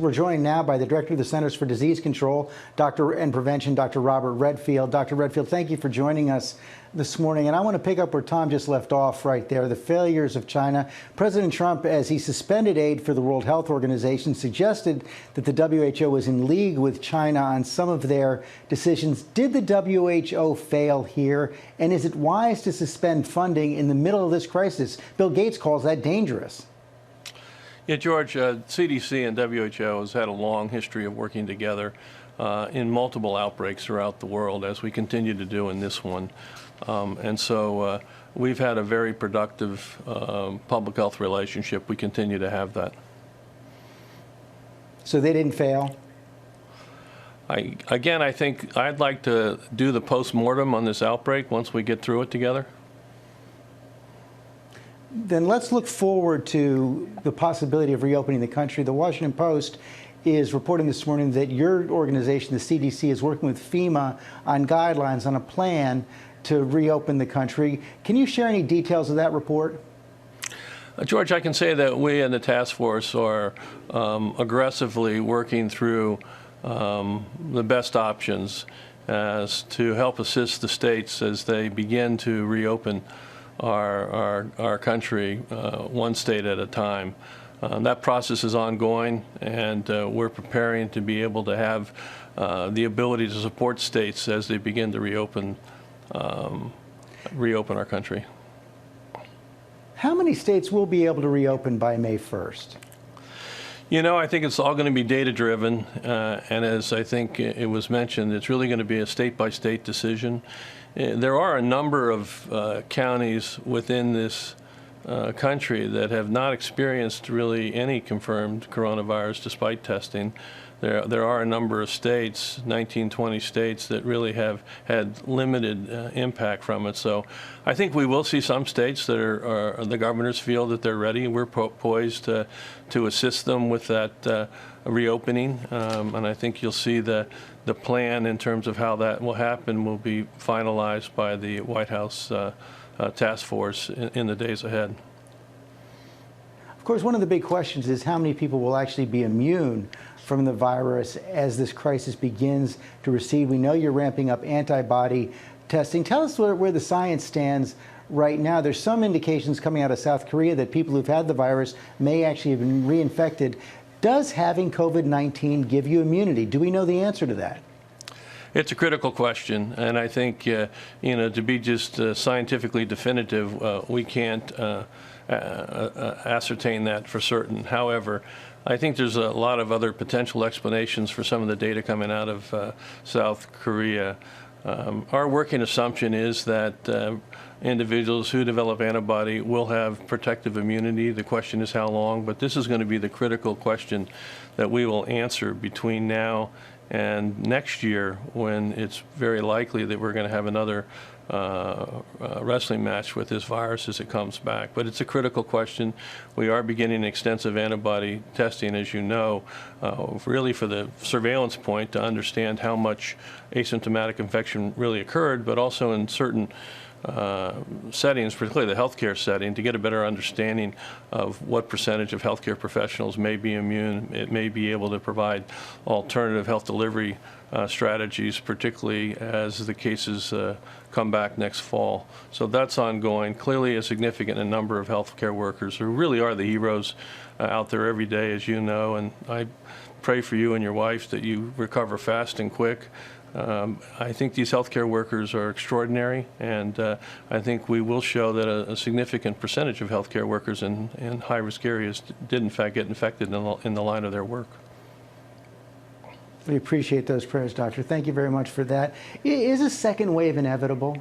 We're joined now by the Director of the Centers for Disease Control and Prevention, Dr. Robert Redfield. Dr. Redfield, thank you for joining us this morning. And I want to pick up where Tom just left off right there, the failures of China. President Trump, as he suspended aid for the World Health Organization, suggested that the WHO was in league with China on some of their decisions. Did the WHO fail here? And is it wise to suspend funding in the middle of this crisis? Bill Gates calls that dangerous. Yeah, George, CDC and WHO has had a long history of working together in multiple outbreaks throughout the world, as we continue to do in this one. And so we've had a very productive public health relationship. We continue to have that. So they didn't fail? Again, I think I'd like to do the post-mortem on this outbreak once we get through it together. Then let's look forward to the possibility of reopening the country. The Washington Post is reporting this morning that your organization, the CDC, is working with FEMA on guidelines on a plan to reopen the country. Can you share any details of that report? George, I can say that we in the task force are aggressively working through the best options as to help assist the states as they begin to reopen our country one state at a time. That process is ongoing, and we're preparing to be able to have the ability to support states as they begin to reopen our country. How many states will be able to reopen by May 1st? You know, I think it's all going to be data-driven, and as I think it was mentioned, it's really going to be a state-by-state decision. There are a number of counties within this country that have not experienced really any confirmed coronavirus despite testing. There are a number of states, 19, 20 states, that really have had limited impact from it. So I think we will see some states that are the governors feel that they're ready. We're poised to assist them with that reopening. And I think you'll see the plan in terms of how that will happen will be finalized by the White House task force in the days ahead. Of course, one of the big questions is how many people will actually be immune from the virus as this crisis begins to recede. We know you're ramping up antibody testing. Tell us where the science stands right now. There's some indications coming out of South Korea that people who've had the virus may actually have been reinfected. Does having COVID-19 give you immunity? Do we know the answer to that? It's a critical question, and I think you know, to be just scientifically definitive, we can't ascertain that for certain. However, I think there's a lot of other potential explanations for some of the data coming out of South Korea. Our working assumption is that individuals who develop antibody will have protective immunity. The question is how long, but this is going to be the critical question that we will answer between now and next year, when it's very likely that we're going to have another wrestling match with this virus as it comes back. But it's a critical question. We are beginning extensive antibody testing, as you know, really for the surveillance point to understand how much asymptomatic infection really occurred, but also in certain settings, particularly the healthcare setting, to get a better understanding of what percentage of healthcare professionals may be immune. It may be able to provide alternative health delivery strategies, particularly as the cases come back next fall. So that's ongoing. Clearly a significant number of healthcare workers who really are the heroes out there every day, as you know, and I pray for you and your wife that you recover fast and quick. I think these healthcare workers are extraordinary, and I think we will show that a significant percentage of healthcare workers in high-risk areas did in fact get infected in the line of their work. We appreciate those prayers, Doctor. Thank you very much for that. Is a second wave inevitable?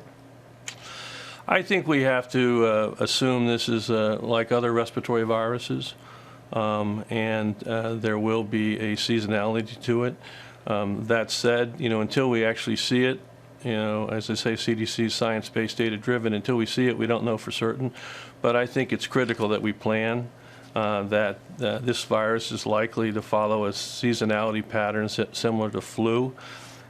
I think we have to assume this is like other respiratory viruses, and there will be a seasonality to it. That said, you know, until we actually see it, you know, as I say, CDC is science-based, data-driven. Until we see it, we don't know for certain. But I think it's critical that we plan that this virus is likely to follow a seasonality pattern similar to flu,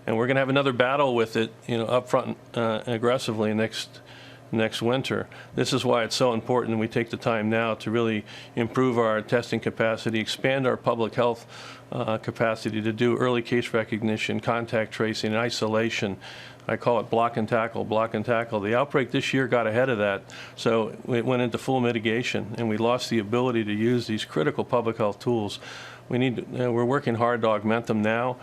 and we're going to have another battle with it, you know, up front aggressively next winter. This is why it's so important we take the time now to really improve our testing capacity, expand our public health capacity to do early case recognition, contact tracing, and isolation. I call it block and tackle, block and tackle. The outbreak this year got ahead of that, so it went into full mitigation, and we lost the ability to use these critical public health tools. We're working hard to augment them now,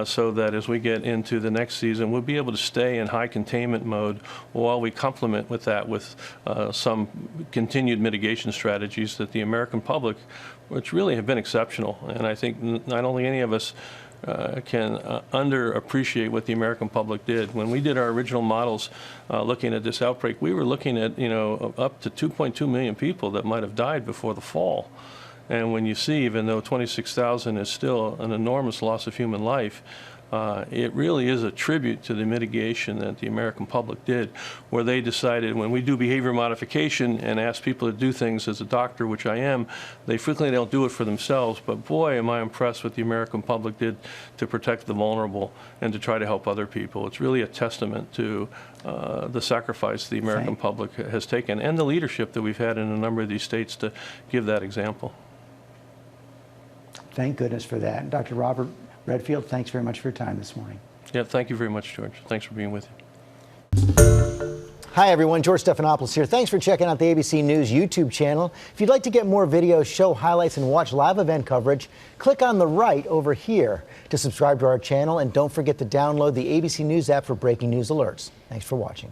so that as we get into the next season, we'll be able to stay in high containment mode while we complement with that with some continued mitigation strategies that the American public, which really have been exceptional. And I think not only any of us can underappreciate what the American public did. When we did our original models looking at this outbreak, we were looking at, up to 2.2 million people that might have died before the fall. And when you see, even though 26,000 is still an enormous loss of human life, it really is a tribute to the mitigation that the American public did, where they decided when we do behavior modification and ask people to do things as a doctor, which I am, they frequently don't do it for themselves. But boy, am I impressed what the American public did to protect the vulnerable and to try to help other people. It's really a testament to the sacrifice the American public has taken and the leadership that we've had in a number of these states to give that example. Thank goodness for that. Dr. Robert Redfield, thanks very much for your time this morning. Yeah, thank you very much, George. Thanks for being with you. Hi, everyone. George Stephanopoulos here. Thanks for checking out the ABC News YouTube channel. If you'd like to get more videos, show highlights, and watch live event coverage, click on the right over here to subscribe to our channel. And don't forget to download the ABC News app for breaking news alerts. Thanks for watching.